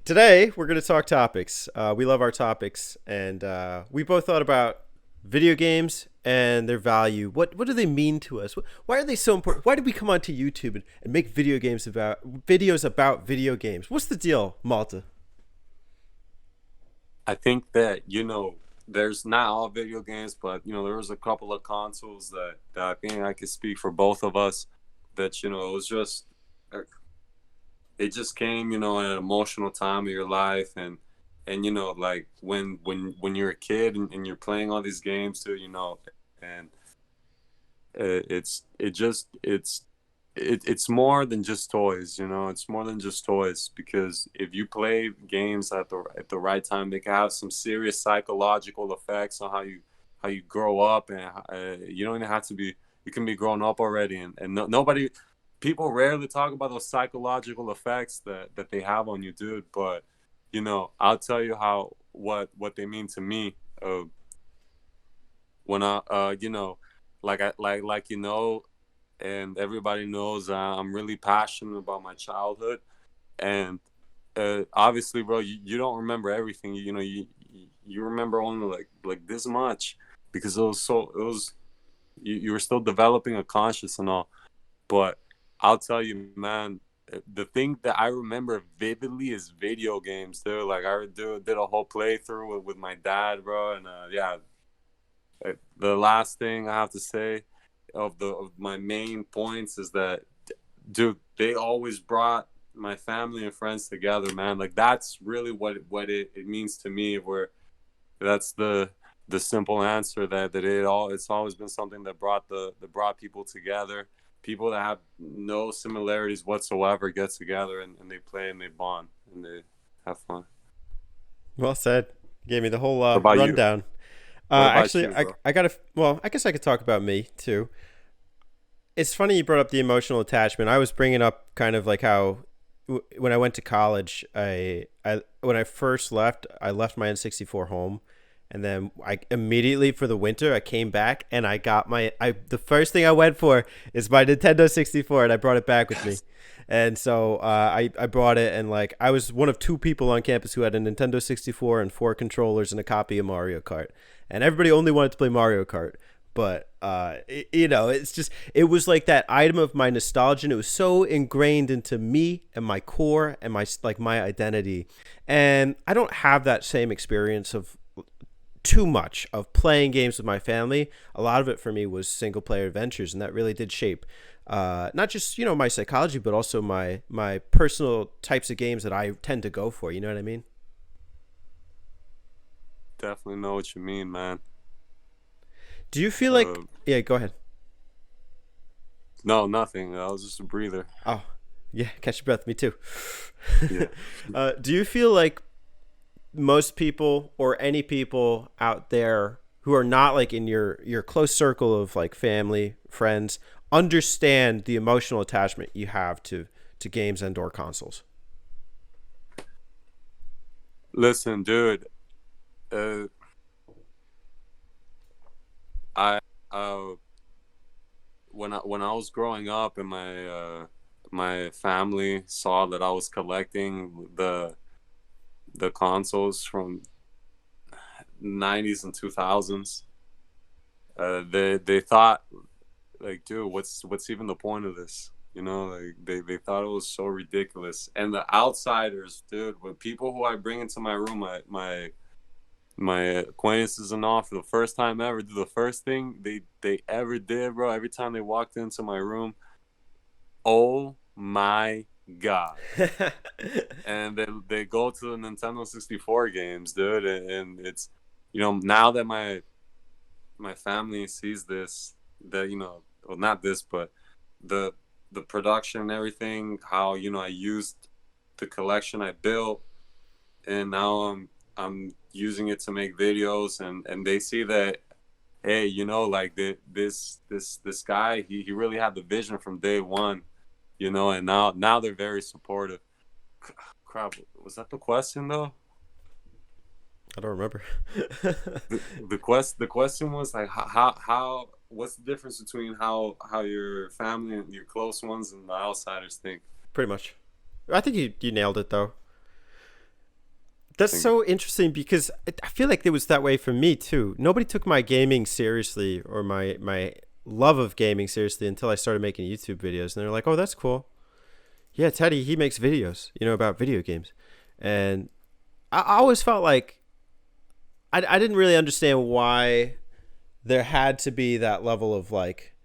Today we're going to talk topics. We love our topics, and we both thought about video games and their value. What do they mean to us? Why are they so important? Why did we come onto YouTube and make videos about video games? What's the deal, Malta? I think that, there's not all video games, but there was a couple of consoles that I think I could speak for both of us. That it was just, it just came, at an emotional time of your life, and like when you're a kid and you're playing all these games too, and it's more than just toys. It's more than just toys, because if you play games at the right time, they can have some serious psychological effects on how you grow up. And you don't even have to be, you can be grown up already, and nobody, people rarely talk about those psychological effects that they have on you, dude. But I'll tell you what they mean to me. When I and everybody knows, I'm really passionate about my childhood. And obviously, bro, you don't remember everything. You remember only like this much, because you were still developing a conscience and all. But I'll tell you, man, the thing that I remember vividly is video games, dude. Like, I did a whole playthrough with my dad, bro. And yeah, the last thing I have to say of my main points is that, dude, they always brought my family and friends together, man. Like, that's really what it means to me. Where that's the simple answer, that it's always been something that brought people together. People that have no similarities whatsoever get together, and they play and they bond and they have fun. Well said. Gave me the whole What about you? rundown. What about Actually, you, bro? I got to. Well, I guess I could talk about me too. It's funny you brought up the emotional attachment. I was bringing up kind of like how when I went to college, I when I first left, I left my N64 home, and then I immediately for the winter I came back and I got the first thing I went for is my Nintendo 64, and I brought it back with me. And so I brought it, and like I was one of 2 people on campus who had a Nintendo 64 and 4 controllers and a copy of Mario Kart, and everybody only wanted to play Mario Kart. But it's just, it was like that item of my nostalgia, and it was so ingrained into me and my core and my identity. And I don't have that same experience of too much of playing games with my family. A lot of it for me was single player adventures, and that really did shape not just my psychology, but also my personal types of games that I tend to go for. You know what I mean? Definitely know what you mean, man. Do you feel like yeah, go ahead. No, nothing. That was just a breather. Oh, yeah, catch your breath. Me too. Yeah. Do you feel like most people or any people out there who are not like in your close circle of like family, friends, understand the emotional attachment you have to games and or consoles? Listen, dude. when I was growing up and my family saw that I was collecting the consoles from 90s and 2000s, they thought like, dude, what's even the point of this? Like they thought it was so ridiculous. And the outsiders, dude, with people who I bring into my room, my acquaintances and all, for the first time ever, the first thing they ever did, bro, every time they walked into my room, oh my god. And they go to the Nintendo 64 games, dude, and it's, now that my family sees this, that, well, not this, but the production and everything, how, I used the collection I built, and now I'm using it to make videos, and they see that, hey, like this guy, he really had the vision from day one, and now they're very supportive. Crap, was that the question though? I don't remember. The question was like, how what's the difference between how your family and your close ones and the outsiders think? Pretty much. I think you nailed it though. That's so interesting because I feel like it was that way for me too. Nobody took my gaming seriously or my love of gaming seriously until I started making YouTube videos, and they're like, "Oh, that's cool. Yeah, Teddy, he makes videos, about video games." And I always felt like I didn't really understand why there had to be that level of like,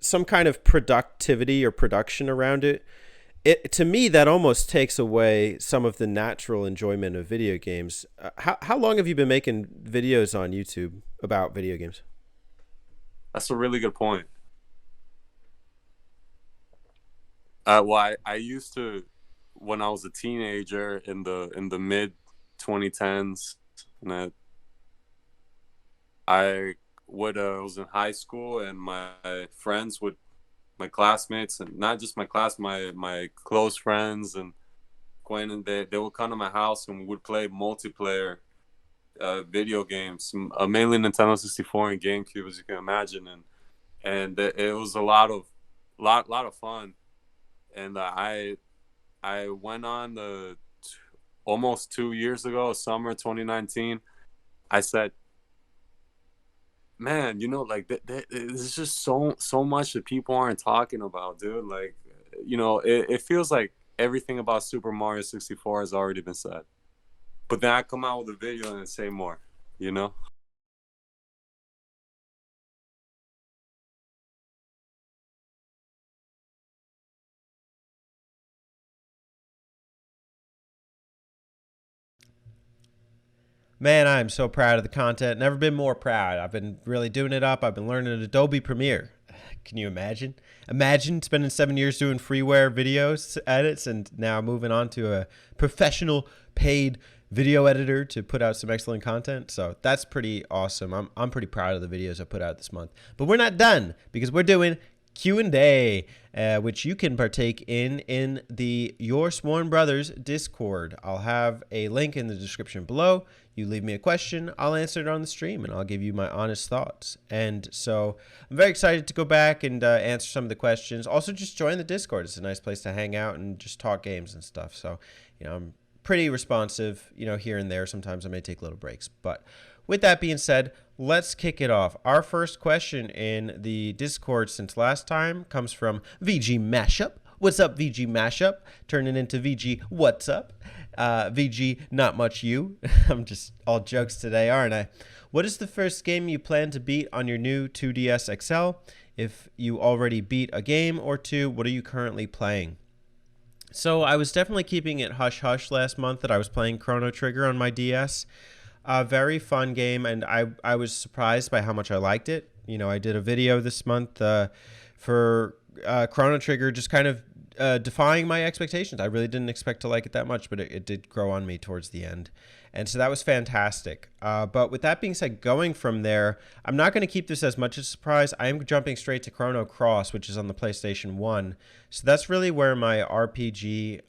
some kind of productivity or production around it. To me, that almost takes away some of the natural enjoyment of video games. How long have you been making videos on YouTube about video games? That's a really good point. Well, I used to, when I was a teenager in the mid 2010s, and I was in high school, and my friends would, my classmates, and not just my class, my close friends and acquaintances, they would come to my house and we would play multiplayer video games, mainly Nintendo 64 and GameCube, as you can imagine, and it was a lot of fun. And I went on almost 2 years ago, summer 2019. I said, man, like there's just so much that people aren't talking about, dude. Like, it feels like everything about Super Mario 64 has already been said. But then I come out with a video and say more, Man, I'm so proud of the content. Never been more proud. I've been really doing it up. I've been learning Adobe Premiere. Can you imagine? Imagine spending 7 years doing freeware videos edits and now moving on to a professional paid video editor to put out some excellent content. So that's pretty awesome. I'm pretty proud of the videos I put out this month. But we're not done because we're doing Q&A, which you can partake in the Your Sworn Brothers Discord. I'll have a link in the description below. You leave me a question, I'll answer it on the stream, and I'll give you my honest thoughts. And so I'm very excited to go back and answer some of the questions. Also, just join the Discord. It's a nice place to hang out and just talk games and stuff. So, I'm pretty responsive, here and there. Sometimes I may take little breaks. But with that being said, let's kick it off. Our first question in the Discord since last time comes from VG Mashup. What's up, VG Mashup? Turning into VG What's Up? VG Not Much You. I'm just all jokes today, aren't I? What is the first game you plan to beat on your new 2DS XL? If you already beat a game or two, what are you currently playing? So I was definitely keeping it hush-hush last month that I was playing Chrono Trigger on my DS. A very fun game, and I was surprised by how much I liked it. I did a video this month for Chrono Trigger, just kind of defying my expectations. I really didn't expect to like it that much, but it did grow on me towards the end. And so that was fantastic. But with that being said, going from there, I'm not going to keep this as much as a surprise. I am jumping straight to Chrono Cross, which is on the PlayStation 1. So that's really where my RPG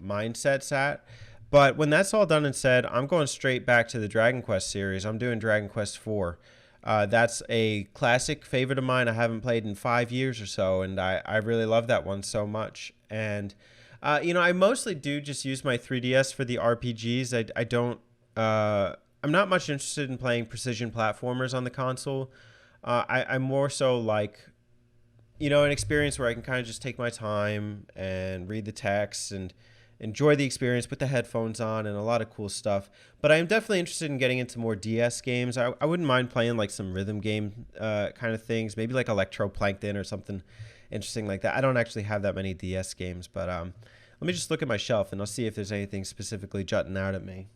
mindset's at. But when that's all done and said, I'm going straight back to the Dragon Quest series. I'm doing Dragon Quest 4. That's a classic favorite of mine. I haven't played in 5 years or so, and I really love that one so much. And I mostly do just use my 3DS for the RPGs. I don't. I'm not much interested in playing precision platformers on the console. I'm more so like, an experience where I can kind of just take my time and read the text and enjoy the experience, put the headphones on, and a lot of cool stuff. But I'm definitely interested in getting into more DS games. I wouldn't mind playing like some rhythm game kind of things, maybe like Electroplankton or something interesting like that. I don't actually have that many DS games, but let me just look at my shelf and I'll see if there's anything specifically jutting out at me.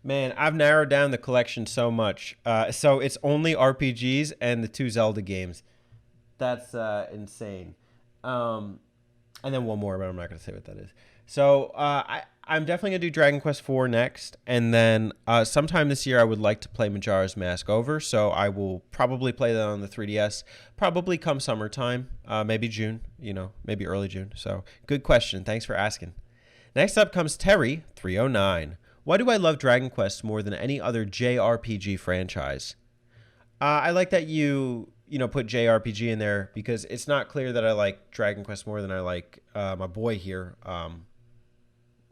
Man, I've narrowed down the collection so much. So it's only RPGs and the two Zelda games. That's insane. And then one more, but I'm not going to say what that is. So I'm definitely going to do Dragon Quest IV next. And then sometime this year, I would like to play Majora's Mask over. So I will probably play that on the 3DS, probably come summertime, maybe June, maybe early June. So good question. Thanks for asking. Next up comes Terry, 309. Why do I love Dragon Quest more than any other JRPG franchise? I like that you put JRPG in there because it's not clear that I like Dragon Quest more than I like my boy here,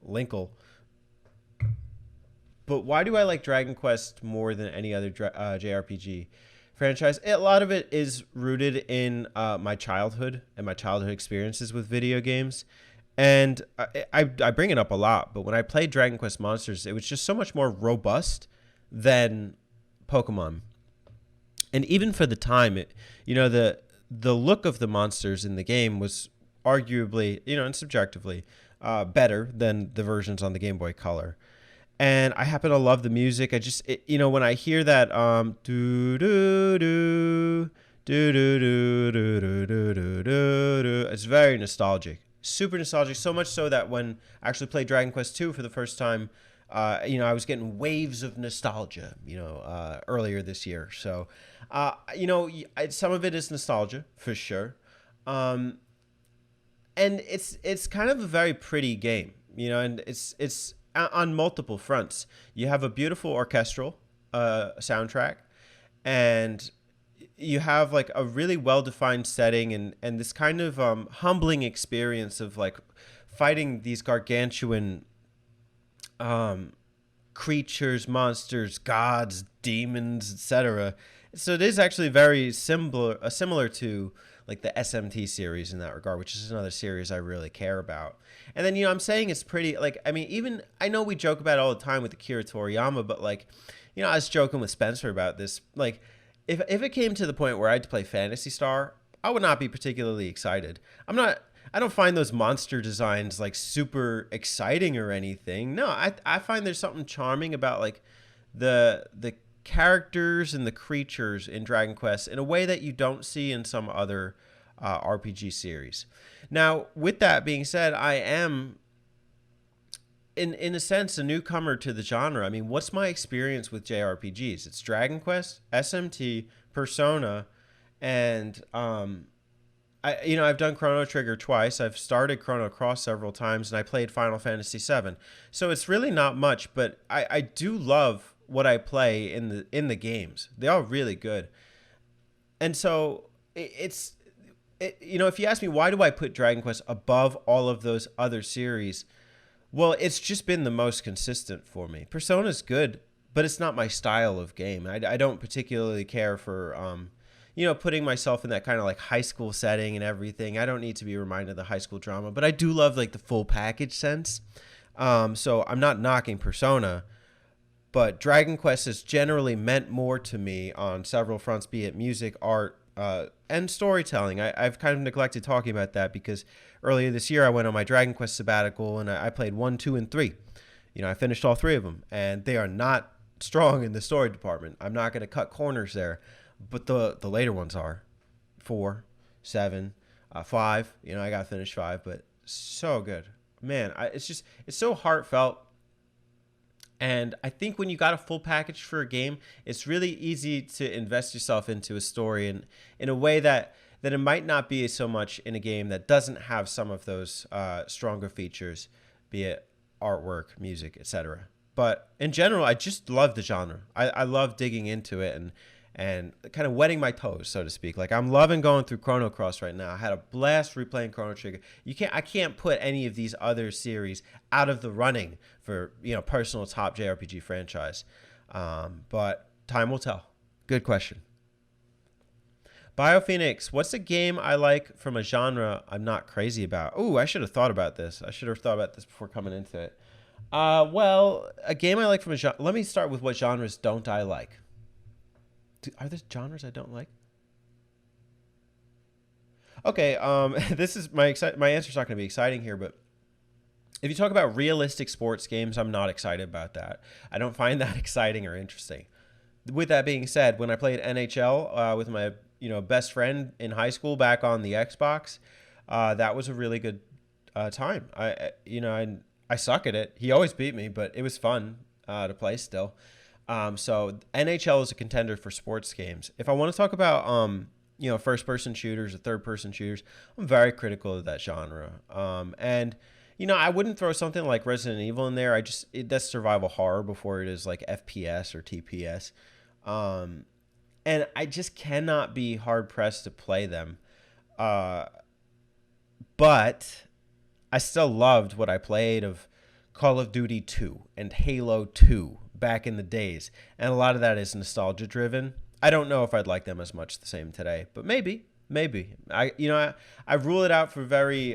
Linkle. But why do I like Dragon Quest more than any other JRPG franchise? A lot of it is rooted in my childhood and my childhood experiences with video games. And I bring it up a lot, but when I played Dragon Quest Monsters, it was just so much more robust than Pokemon. And even for the time, the look of the monsters in the game was arguably, and subjectively, better than the versions on the Game Boy Color. And I happen to love the music. I just, when I hear that, do do do do do do do do do do, it's very nostalgic. Super nostalgic, so much so that when I actually played Dragon Quest II for the first time, I was getting waves of nostalgia, earlier this year. So, some of it is nostalgia for sure. And it's kind of a very pretty game, and it's on multiple fronts. You have a beautiful orchestral soundtrack, and you have like a really well-defined setting and this kind of humbling experience of like fighting these gargantuan creatures, monsters, gods, demons, etc. So it is actually very similar to like the SMT series in that regard, which is another series I really care about. And then, I'm saying it's pretty, like, I mean, even, I know we joke about it all the time with Akira Toriyama, but like, I was joking with Spencer about this, like, if it came to the point where I had to play Phantasy Star, I would not be particularly excited. I don't find those monster designs like super exciting or anything. No, I find there's something charming about like the characters and the creatures in Dragon Quest in a way that you don't see in some other RPG series. Now, with that being said, I am in a sense, a newcomer to the genre. I mean, what's my experience with JRPGs? It's Dragon Quest, SMT, Persona, and I've done Chrono Trigger twice. I've started Chrono Cross several times, and I played Final Fantasy VII. So it's really not much, but I do love what I play in the games. They are really good, and so if you ask me why do I put Dragon Quest above all of those other series. Well, it's just been the most consistent for me. Persona's good, but it's not my style of game. I don't particularly care for, putting myself in that kind of like high school setting and everything. I don't need to be reminded of the high school drama, but I do love like the full package sense. So I'm not knocking Persona, but Dragon Quest has generally meant more to me on several fronts, be it music, art, and storytelling. I've kind of neglected talking about that because earlier this year I went on my Dragon Quest sabbatical and I played 1, 2, and 3. I finished all 3 of them, and they are not strong in the story department. I'm not going to cut corners there, but the later ones are 4, 7, 5. I got to finish 5, but so good, man. It's so heartfelt. And I think when you got a full package for a game, it's really easy to invest yourself into a story in a way that it might not be so much in a game that doesn't have some of those stronger features, be it artwork, music, etc. But in general, I just love the genre. I love digging into it and kind of wetting my toes, so to speak. Like, I'm loving going through Chrono Cross right now. I had a blast replaying Chrono Trigger. I can't put any of these other series out of the running for, personal top JRPG franchise. But time will tell. Good question. BioPhoenix, what's a game I like from a genre I'm not crazy about? Ooh, I should have thought about this. Before coming into it. Well, a game I like from a genre. Let me start with what genres don't I like. Are there genres I don't like? Okay, this is my answer's not going to be exciting here, but if you talk about realistic sports games, I'm not excited about that. I don't find that exciting or interesting. With that being said, when I played NHL with my best friend in high school back on the Xbox, that was a really good time. I suck at it. He always beat me, but it was fun to play still. So NHL is a contender for sports games. If I want to talk about first-person shooters or third-person shooters, I'm very critical of that genre. And I wouldn't throw something like Resident Evil in there. That's survival horror before it is like FPS or TPS. And I just cannot be hard-pressed to play them. But I still loved what I played of Call of Duty 2 and Halo 2 back in the days. And a lot of that is nostalgia-driven. I don't know if I'd like them as much the same today, but maybe. I rule it out for very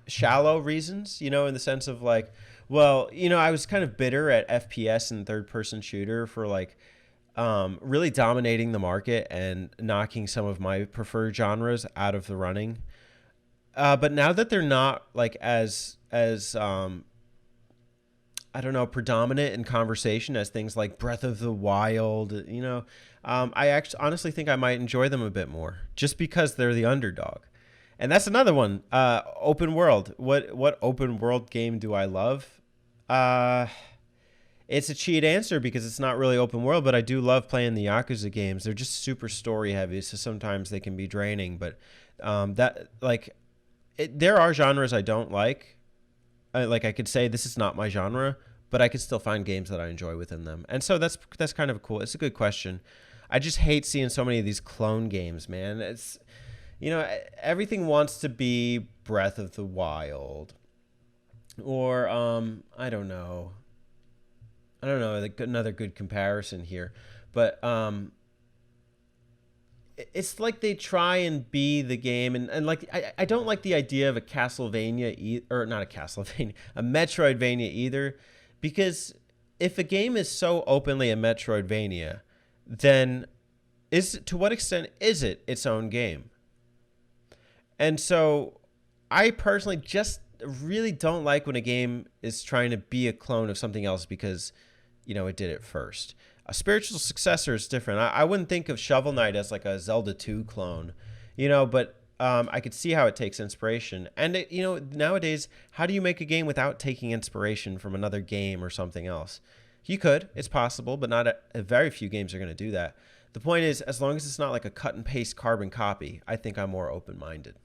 shallow reasons, in the sense of like, well, I was kind of bitter at FPS and third-person shooter for like really dominating the market and knocking some of my preferred genres out of the running. But now that they're not like as I don't know, predominant in conversation as things like Breath of the Wild, I actually honestly think I might enjoy them a bit more just because they're the underdog. And that's another one. Open world. What open world game do I love? It's a cheat answer because it's not really open world, but I do love playing the Yakuza games. They're just super story heavy, so sometimes they can be draining. But there are genres I don't like. I could say this is not my genre, but I could still find games that I enjoy within them. And so that's kind of cool. It's a good question. I just hate seeing so many of these clone games, man. It's, everything wants to be Breath of the Wild or, I don't know, another good comparison here, but, it's like they try and be the game, and like I don't like the idea of a Castlevania a Metroidvania either, because if a game is so openly a Metroidvania, then to what extent is it its own game? And so I personally just really don't like when a game is trying to be a clone of something else because it did it first. A spiritual successor is different. I wouldn't think of Shovel Knight as like a Zelda 2 clone, but I could see how it takes inspiration. And, nowadays, how do you make a game without taking inspiration from another game or something else? You could. It's possible, but not very few games are going to do that. The point is, as long as it's not like a cut and paste carbon copy, I think I'm more open-minded.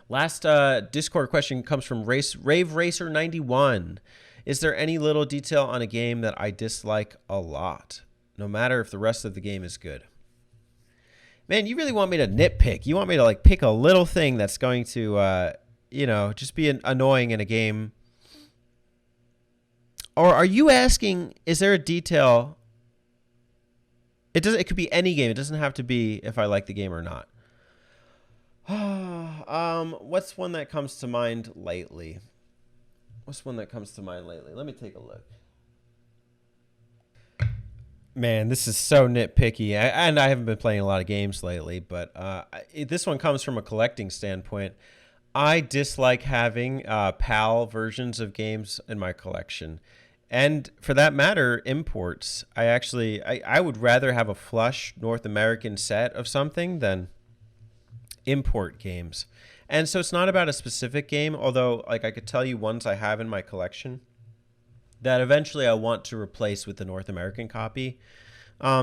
Last Discord question comes from Rave Racer 91. Is there any little detail on a game that I dislike a lot, no matter if the rest of the game is good? Man, you really want me to nitpick. You want me to like pick a little thing that's going to, just be annoying in a game. Or are you asking, is there a detail? It could be any game. It doesn't have to be if I like the game or not. What's one that comes to mind lately? Let me take a look. Man, this is so nitpicky. And I haven't been playing a lot of games lately, but this one comes from a collecting standpoint. I dislike having PAL versions of games in my collection. And for that matter, imports. I would rather have a flush North American set of something than import games. And so it's not about a specific game, although like I could tell you ones I have in my collection that eventually I want to replace with the North American copy.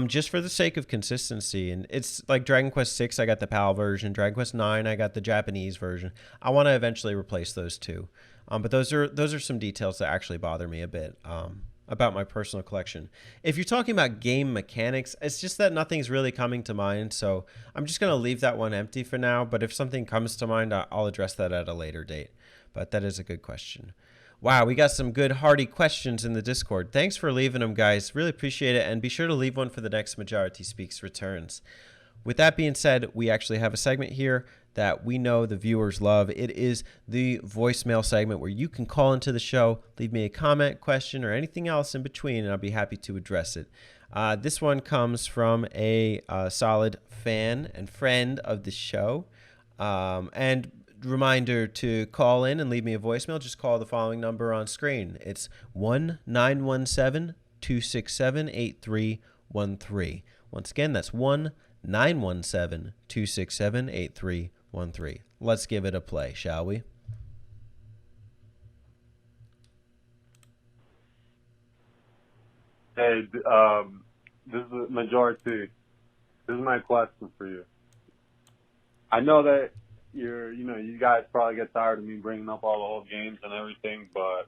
Just for the sake of consistency. And it's like Dragon Quest 6, I got the PAL version. Dragon Quest 9, I got the Japanese version. I want to eventually replace those two. But those are some details that actually bother me a bit about my personal collection. If you're talking about game mechanics, it's just that nothing's really coming to mind. So I'm just going to leave that one empty for now. But if something comes to mind, I'll address that at a later date. But that is a good question. Wow, we got some good hearty questions in the Discord. Thanks for leaving them, guys. Really appreciate it. And be sure to leave one for the next Majority Speaks returns. With that being said, we actually have a segment here that we know the viewers love. It is the voicemail segment where you can call into the show, leave me a comment, question, or anything else in between, and I'll be happy to address it. This one comes from a solid fan and friend of the show. And reminder to call in and leave me a voicemail. Just call the following number on screen. It's 1-917-267-8313. Once again, that's 1-917-267-8313. Let's give it a play, shall we? Hey, this is Majority. This is my question for you. I know that you guys probably get tired of me bringing up all the old games and everything, but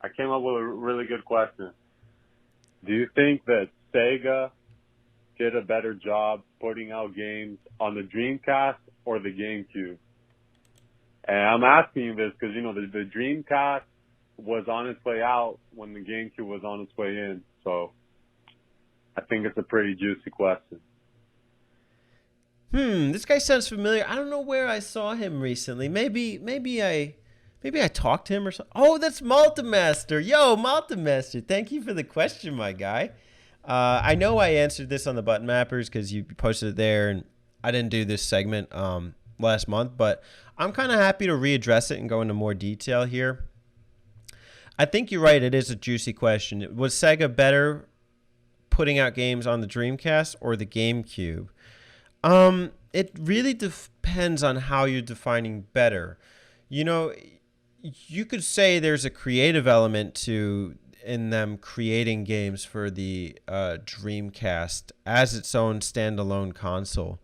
I came up with a really good question. Do you think that Sega did a better job putting out games on the Dreamcast or the GameCube? And I'm asking you this because, the Dreamcast was on its way out when the GameCube was on its way in. So I think it's a pretty juicy question. This guy sounds familiar. I don't know where I saw him recently. Maybe I talked to him or something. Oh, that's Malta Master. Yo, Malta Master. Thank you for the question, my guy. I know I answered this on the Button Mappers because you posted it there, and I didn't do this segment last month, but I'm kind of happy to readdress it and go into more detail here. I think you're right. It is a juicy question. Was Sega better putting out games on the Dreamcast or the GameCube? It really depends on how you're defining better. You could say there's a creative element in them creating games for the Dreamcast as its own standalone console.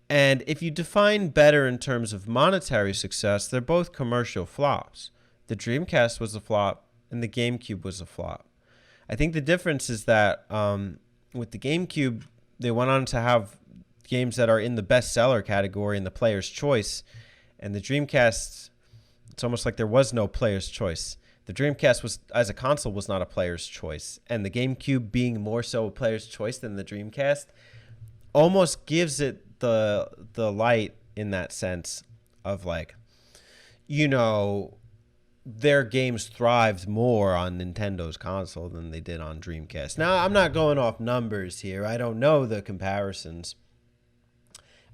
And if you define better in terms of monetary success, they're both commercial flops. The Dreamcast was a flop and the GameCube was a flop. I think the difference is that with the GameCube, they went on to have games that are in the bestseller category in the player's choice. And the Dreamcast, it's almost like there was no player's choice. The Dreamcast was, as a console, was not a player's choice. And the GameCube being more so a player's choice than the Dreamcast almost gives it the light in that sense of their games thrived more on Nintendo's console than they did on Dreamcast. Now, I'm not going off numbers here. I don't know the comparisons.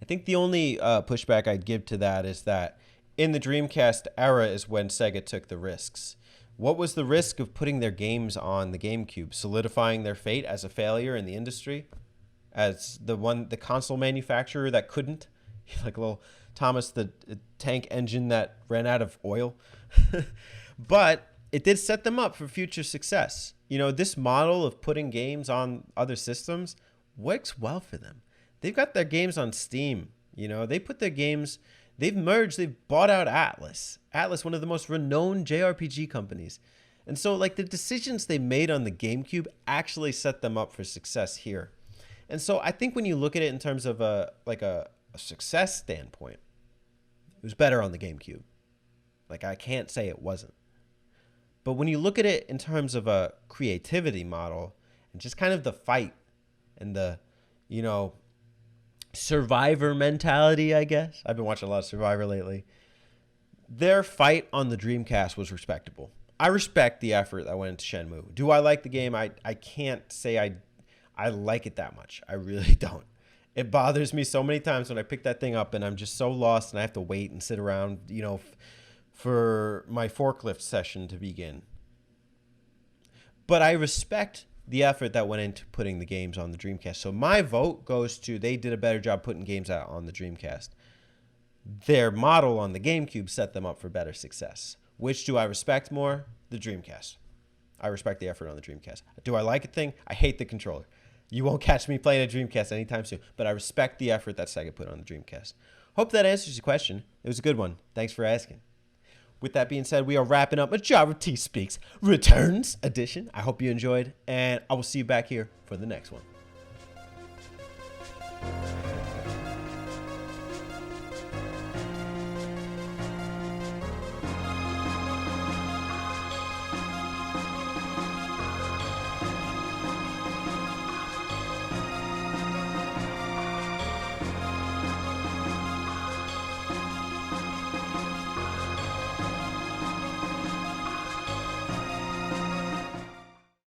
I think the only pushback I'd give to that is that in the Dreamcast era is when Sega took the risks. What was the risk of putting their games on the GameCube? Solidifying their fate as a failure in the industry? As the console manufacturer that couldn't? Like little Thomas the Tank Engine that ran out of oil? But it did set them up for future success. This model of putting games on other systems works well for them. They've got their games on Steam. They put their games, they've bought out Atlas. Atlas, one of the most renowned JRPG companies. And so the decisions they made on the GameCube actually set them up for success here. And so I think when you look at it in terms of a success standpoint, it was better on the GameCube. I can't say it wasn't. But when you look at it in terms of a creativity model and just kind of the fight and the, Survivor mentality, I guess. I've been watching a lot of Survivor lately. Their fight on the Dreamcast was respectable. I respect the effort that went into Shenmue. Do I like the game? I can't say I like it that much. I really don't. It bothers me so many times when I pick that thing up and I'm just so lost and I have to wait and sit around, for my forklift session to begin. But I respect the effort that went into putting the games on the Dreamcast. So my vote goes to they did a better job putting games out on the Dreamcast. Their model on the GameCube set them up for better success. Which do I respect more? The Dreamcast. I respect the effort on the Dreamcast. Do I like a thing? I hate the controller. You won't catch me playing a Dreamcast anytime soon, but I respect the effort that Sega put on the Dreamcast. Hope that answers your question. It was a good one. Thanks for asking. With that being said, we are wrapping up Majority Speaks Returns edition. I hope you enjoyed, and I will see you back here for the next one.